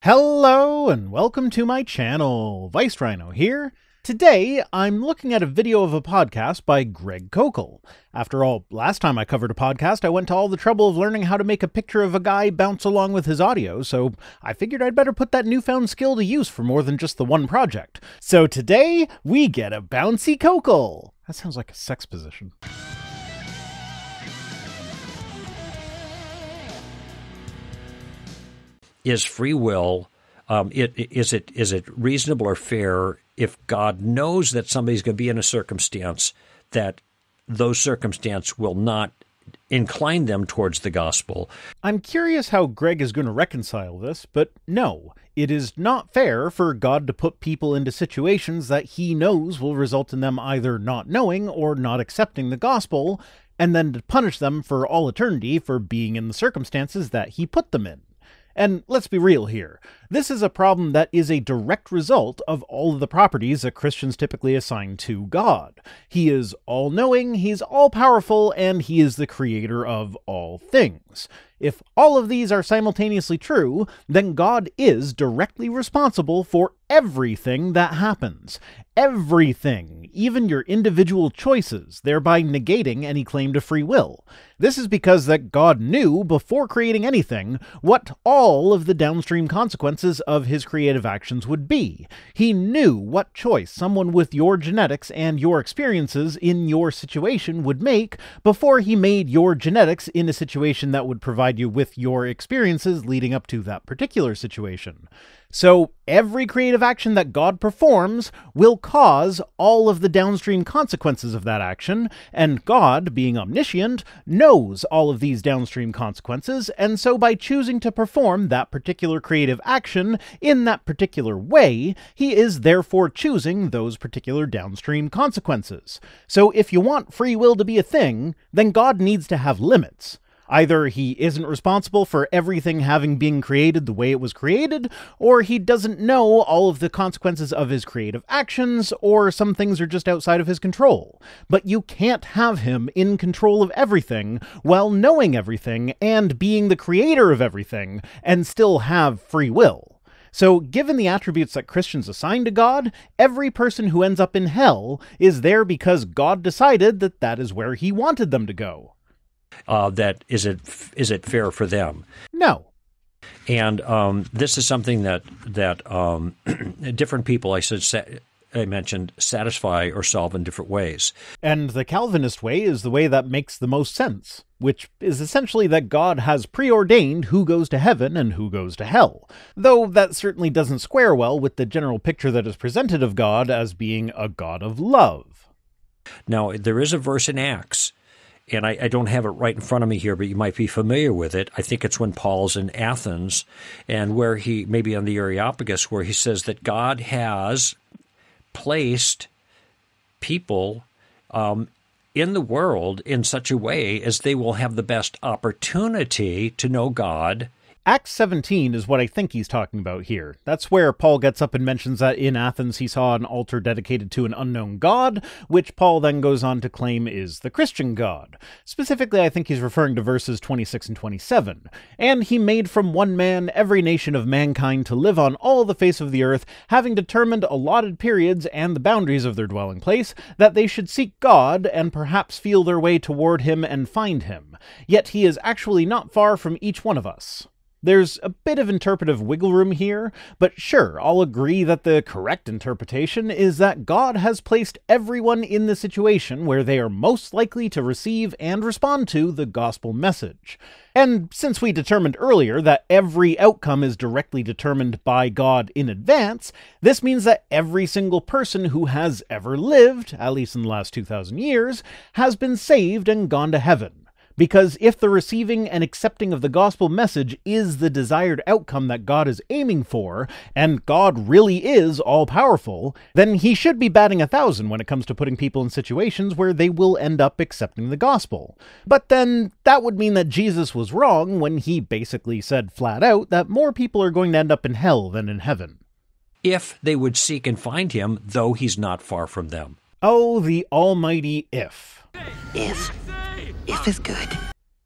Hello and welcome to my channel, Rhino here. Today, I'm looking at a video of a podcast by Koukl. After all, last time I covered a podcast, I went to all the trouble of learning how to make a picture of a guy bounce along with his audio, so I figured I'd better put that newfound skill to use for more than just the one project. So today, we get a bouncy Koukl. That sounds like a sex position. Is free will, is it reasonable or fair if God knows that somebody's going to be in a circumstance that those circumstances will not incline them towards the gospel? I'm curious how Greg is going to reconcile this, but no, it is not fair for God to put people into situations that he knows will result in them either not knowing or not accepting the gospel, and then to punish them for all eternity for being in the circumstances that he put them in. And let's be real here. This is a problem that is a direct result of all of the properties that Christians typically assign to God. He is all-knowing, he's all-powerful, and he is the creator of all things. If all of these are simultaneously true, then God is directly responsible for everything that happens. Everything, even your individual choices, thereby negating any claim to free will. This is because that God knew, before creating anything, what all of the downstream consequences of his creative actions would be. He knew what choice someone with your genetics and your experiences in your situation would make before he made your genetics in a situation that would provide you with your experiences leading up to that particular situation. So every creative action that God performs will cause all of the downstream consequences of that action, and God, being omniscient, knows all of these downstream consequences, and so by choosing to perform that particular creative action in that particular way, he is therefore choosing those particular downstream consequences. So if you want free will to be a thing, then God needs to have limits. Either he isn't responsible for everything having been created the way it was created, or he doesn't know all of the consequences of his creative actions, or some things are just outside of his control. But you can't have him in control of everything while knowing everything and being the creator of everything and still have free will. So, given the attributes that Christians assign to God, every person who ends up in hell is there because God decided that that is where he wanted them to go. Is it fair for them? No. And this is something that different people, I mentioned, satisfy or solve in different ways. And the Calvinist way is the way that makes the most sense, which is essentially that God has preordained who goes to heaven and who goes to hell, though that certainly doesn't square well with the general picture that is presented of God as being a God of love. Now, there is a verse in Acts, and I don't have it right in front of me here, but you might be familiar with it. I think it's when Paul's in Athens, and where he, maybe on the Areopagus, where he says that God has placed people in the world in such a way as they will have the best opportunity to know God. Acts 17 is what I think he's talking about here. That's where Paul gets up and mentions that in Athens he saw an altar dedicated to an unknown god, which Paul then goes on to claim is the Christian God. Specifically, I think he's referring to verses 26 and 27. And he made from one man every nation of mankind to live on all the face of the earth, having determined allotted periods and the boundaries of their dwelling place, that they should seek God and perhaps feel their way toward him and find him. Yet he is actually not far from each one of us. There's a bit of interpretive wiggle room here, but sure, I'll agree that the correct interpretation is that God has placed everyone in the situation where they are most likely to receive and respond to the gospel message. And since we determined earlier that every outcome is directly determined by God in advance, this means that every single person who has ever lived, at least in the last 2,000 years, has been saved and gone to heaven. Because if the receiving and accepting of the gospel message is the desired outcome that God is aiming for, and God really is all-powerful, then he should be batting 1,000 when it comes to putting people in situations where they will end up accepting the gospel. But then that would mean that Jesus was wrong when he basically said flat out that more people are going to end up in hell than in heaven. If they would seek and find him, though he's not far from them. Oh, the almighty if. If is good.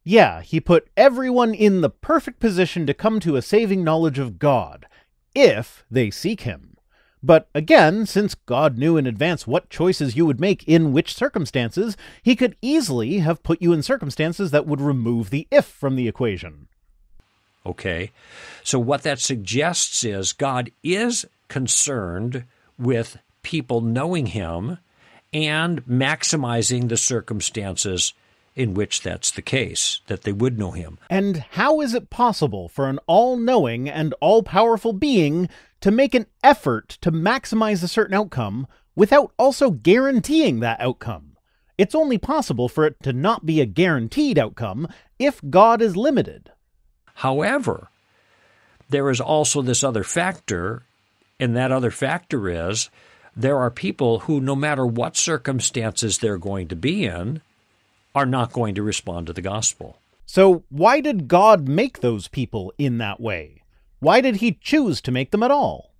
Yeah, he put everyone in the perfect position to come to a saving knowledge of God. if they seek him. But again, since God knew in advance what choices you would make in which circumstances, he could easily have put you in circumstances that would remove the if from the equation. Okay, so what that suggests is God is concerned with people knowing him and maximizing the circumstances in which that's the case, that they would know him. And how is it possible for an all-knowing and all-powerful being to make an effort to maximize a certain outcome without also guaranteeing that outcome? It's only possible for it to not be a guaranteed outcome if God is limited. However, there is also this other factor, and that other factor is there are people who, no matter what circumstances they're going to be in, are not going to respond to the gospel. So why did God make those people in that way? Why did he choose to make them at all?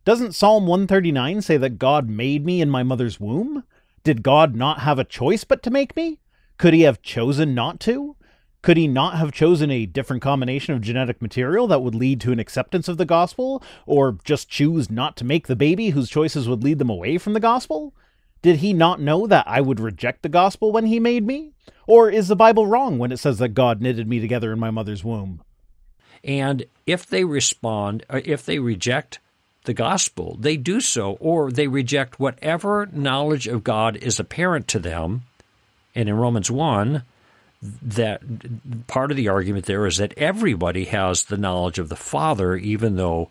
Doesn't Psalm 139 say that God made me in my mother's womb? Did God not have a choice but to make me? Could he have chosen not to? Could he not have chosen a different combination of genetic material that would lead to an acceptance of the gospel, or just choose not to make the baby whose choices would lead them away from the gospel? Did he not know that I would reject the gospel when he made me? Or is the Bible wrong when it says that God knitted me together in my mother's womb? And if they respond, or if they reject the gospel, they do so, or they reject whatever knowledge of God is apparent to them. And in Romans 1, that part of the argument there is that everybody has the knowledge of the Father, even though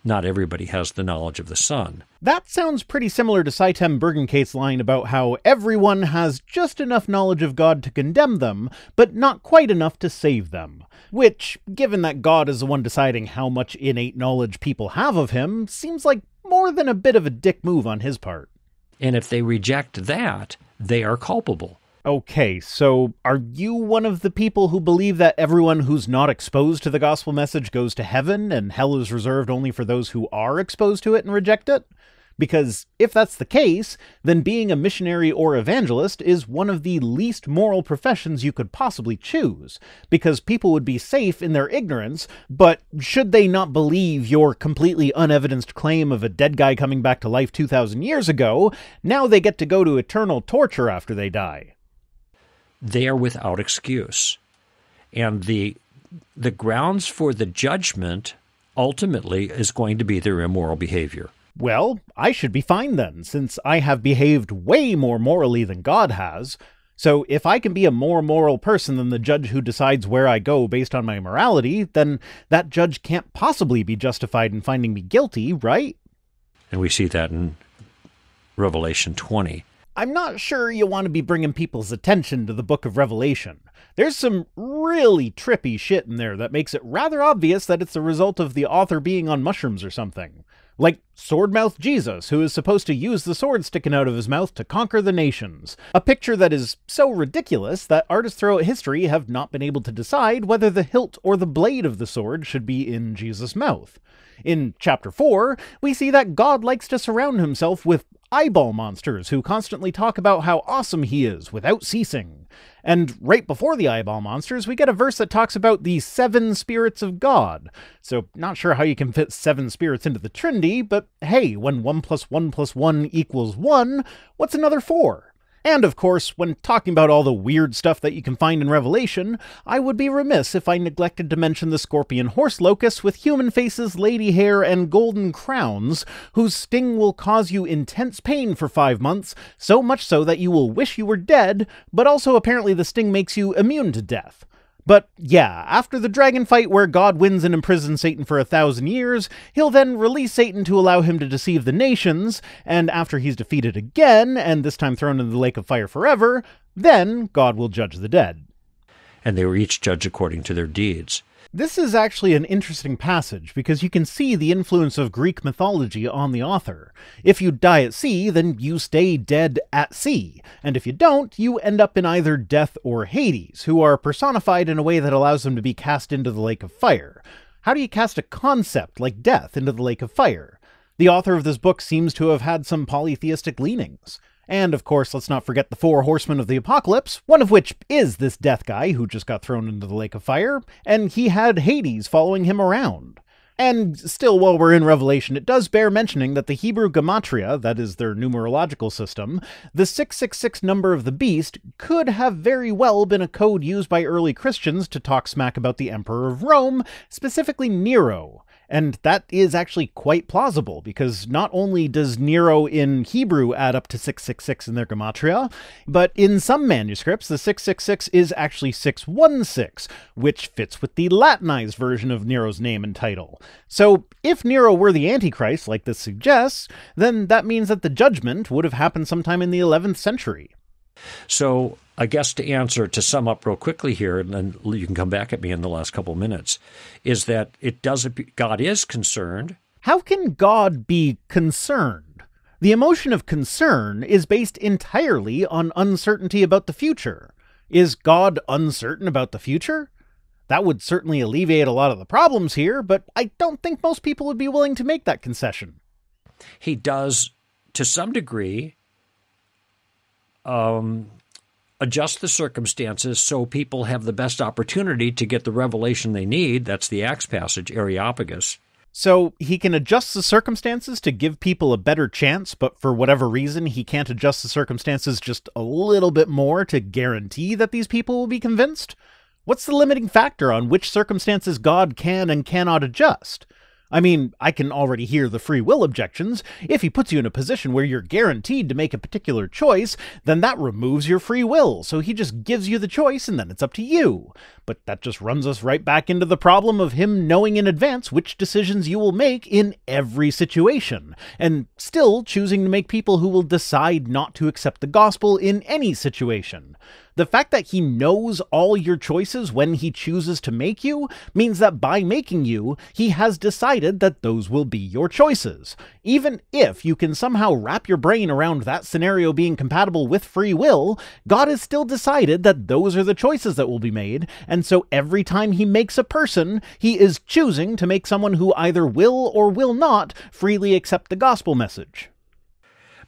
not everybody has the knowledge of the Son. That sounds pretty similar to Saitem Bergenkate's line about how everyone has just enough knowledge of God to condemn them, but not quite enough to save them. Which, given that God is the one deciding how much innate knowledge people have of him, seems like more than a bit of a dick move on his part. And if they reject that, they are culpable. Okay, so are you one of the people who believe that everyone who's not exposed to the gospel message goes to heaven, and hell is reserved only for those who are exposed to it and reject it? Because if that's the case, then being a missionary or evangelist is one of the least moral professions you could possibly choose, because people would be safe in their ignorance, but should they not believe your completely unevidenced claim of a dead guy coming back to life 2,000 years ago, now they get to go to eternal torture after they die. They are without excuse. And the grounds for the judgment ultimately is going to be their immoral behavior. Well, I should be fine then, since I have behaved way more morally than God has. So if I can be a more moral person than the judge who decides where I go based on my morality, then that judge can't possibly be justified in finding me guilty, right? And we see that in Revelation 20. I'm not sure you want to be bringing people's attention to the book of Revelation. There's some really trippy shit in there that makes it rather obvious that it's the result of the author being on mushrooms or something. Like Sword-Mouth Jesus, who is supposed to use the sword sticking out of his mouth to conquer the nations. A picture that is so ridiculous that artists throughout history have not been able to decide whether the hilt or the blade of the sword should be in Jesus' mouth. In chapter 4, we see that God likes to surround himself with eyeball monsters who constantly talk about how awesome he is without ceasing. And right before the eyeball monsters, we get a verse that talks about the 7 spirits of God. So not sure how you can fit 7 spirits into the Trinity, but hey, when 1 + 1 + 1 = 1, what's another 4? And of course, when talking about all the weird stuff that you can find in Revelation, I would be remiss if I neglected to mention the scorpion horse locust with human faces, lady hair, and golden crowns, whose sting will cause you intense pain for 5 months, so much so that you will wish you were dead, but also apparently the sting makes you immune to death. But yeah, after the dragon fight where God wins and imprisons Satan for 1,000 years, he'll then release Satan to allow him to deceive the nations, and after he's defeated again, and this time thrown into the lake of fire forever, then God will judge the dead. And they were each judged according to their deeds. This is actually an interesting passage because you can see the influence of Greek mythology on the author. If you die at sea, then you stay dead at sea, and if you don't, you end up in either death or Hades, who are personified in a way that allows them to be cast into the lake of fire. How do you cast a concept like death into the lake of fire? The author of this book seems to have had some polytheistic leanings. And, of course, let's not forget the 4 horsemen of the apocalypse, one of which is this death guy who just got thrown into the lake of fire, and he had Hades following him around. And still, while we're in Revelation, it does bear mentioning that the Hebrew gematria, that is their numerological system, the 666 number of the beast, could have very well been a code used by early Christians to talk smack about the Emperor of Rome, specifically Nero. And that is actually quite plausible, because not only does Nero in Hebrew add up to 666 in their gematria, but in some manuscripts, the 666 is actually 616, which fits with the Latinized version of Nero's name and title. So if Nero were the Antichrist, like this suggests, then that means that the judgment would have happened sometime in the 11th century. So I guess to sum up real quickly here, and then you can come back at me in the last couple of minutes, is that God is concerned. How can God be concerned? The emotion of concern is based entirely on uncertainty about the future. Is God uncertain about the future? That would certainly alleviate a lot of the problems here, but I don't think most people would be willing to make that concession. He does, to some degree, adjust the circumstances so people have the best opportunity to get the revelation they need. That's the Acts passage, Areopagus. So he can adjust the circumstances to give people a better chance, but for whatever reason, he can't adjust the circumstances just a little bit more to guarantee that these people will be convinced? What's the limiting factor on which circumstances God can and cannot adjust? I mean, I can already hear the free will objections. If he puts you in a position where you're guaranteed to make a particular choice, then that removes your free will, so he just gives you the choice and then it's up to you. But that just runs us right back into the problem of him knowing in advance which decisions you will make in every situation, and still choosing to make people who will decide not to accept the gospel in any situation. The fact that he knows all your choices when he chooses to make you means that by making you, he has decided that those will be your choices. Even if you can somehow wrap your brain around that scenario being compatible with free will, God has still decided that those are the choices that will be made, and so every time he makes a person, he is choosing to make someone who either will or will not freely accept the gospel message.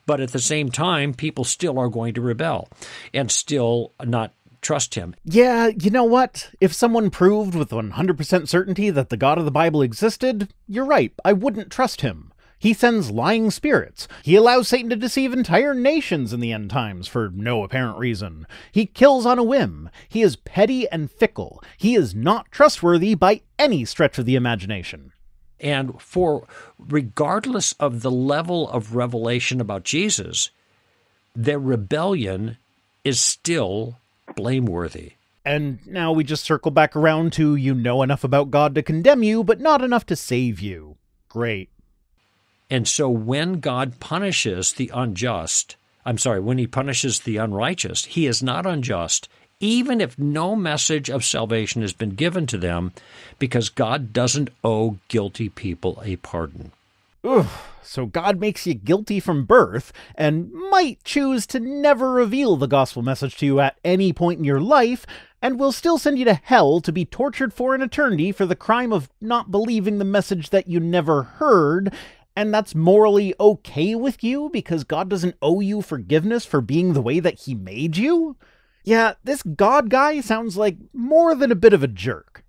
But at the same time, people still are going to rebel and still not trust him. Yeah, you know what? If someone proved with 100% certainty that the God of the Bible existed, you're right, I wouldn't trust him. He sends lying spirits. He allows Satan to deceive entire nations in the end times for no apparent reason. He kills on a whim. He is petty and fickle. He is not trustworthy by any stretch of the imagination. And regardless of the level of revelation about Jesus, their rebellion is still blameworthy. And now we just circle back around to you know enough about God to condemn you, but not enough to save you. Great. And so when God punishes the when he punishes the unrighteous, he is not unjust, even if no message of salvation has been given to them, because God doesn't owe guilty people a pardon. Ugh, so God makes you guilty from birth, and might choose to never reveal the gospel message to you at any point in your life, and will still send you to hell to be tortured for an eternity for the crime of not believing the message that you never heard, and that's morally okay with you because God doesn't owe you forgiveness for being the way that he made you? Yeah, this God guy sounds like more than a bit of a jerk.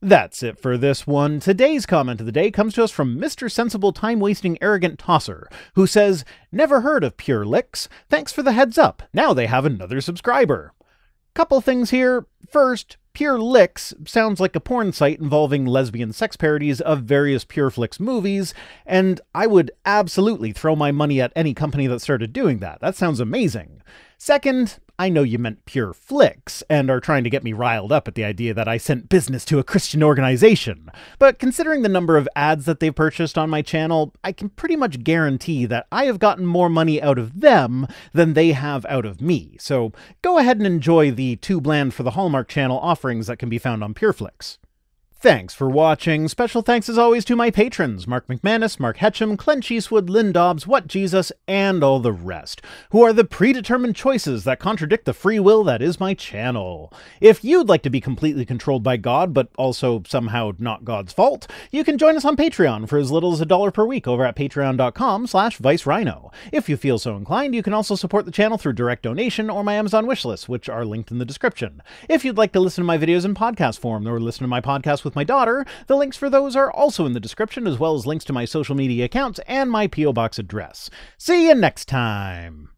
That's it for this one. Today's comment of the day comes to us from Mr. Sensible Time-Wasting Arrogant Tosser, who says, "Never heard of Pure Licks. Thanks for the heads up. Now they have another subscriber." Couple things here. First, Pure Licks sounds like a porn site involving lesbian sex parodies of various Pure Flix movies, and I would absolutely throw my money at any company that started doing that. That sounds amazing. Second, I know you meant Pure Flix, and are trying to get me riled up at the idea that I sent business to a Christian organization. But considering the number of ads that they've purchased on my channel, I can pretty much guarantee that I have gotten more money out of them than they have out of me. So go ahead and enjoy the Too Bland for the Hallmark Channel offerings that can be found on Pure Flix. Thanks for watching. Special thanks as always to my patrons, Mark McManus, Mark Hetcham, Clench Eastwood, Lynn Dobbs, What Jesus, and all the rest, who are the predetermined choices that contradict the free will that is my channel. If you'd like to be completely controlled by God, but also somehow not God's fault, you can join us on Patreon for as little as $1 per week over at patreon.com/ViceRhino. If you feel so inclined, you can also support the channel through direct donation or my Amazon wishlist, which are linked in the description. If you'd like to listen to my videos in podcast form or listen to my podcast with with my daughter. The links for those are also in the description, as well as links to my social media accounts and my P.O. Box address. See you next time!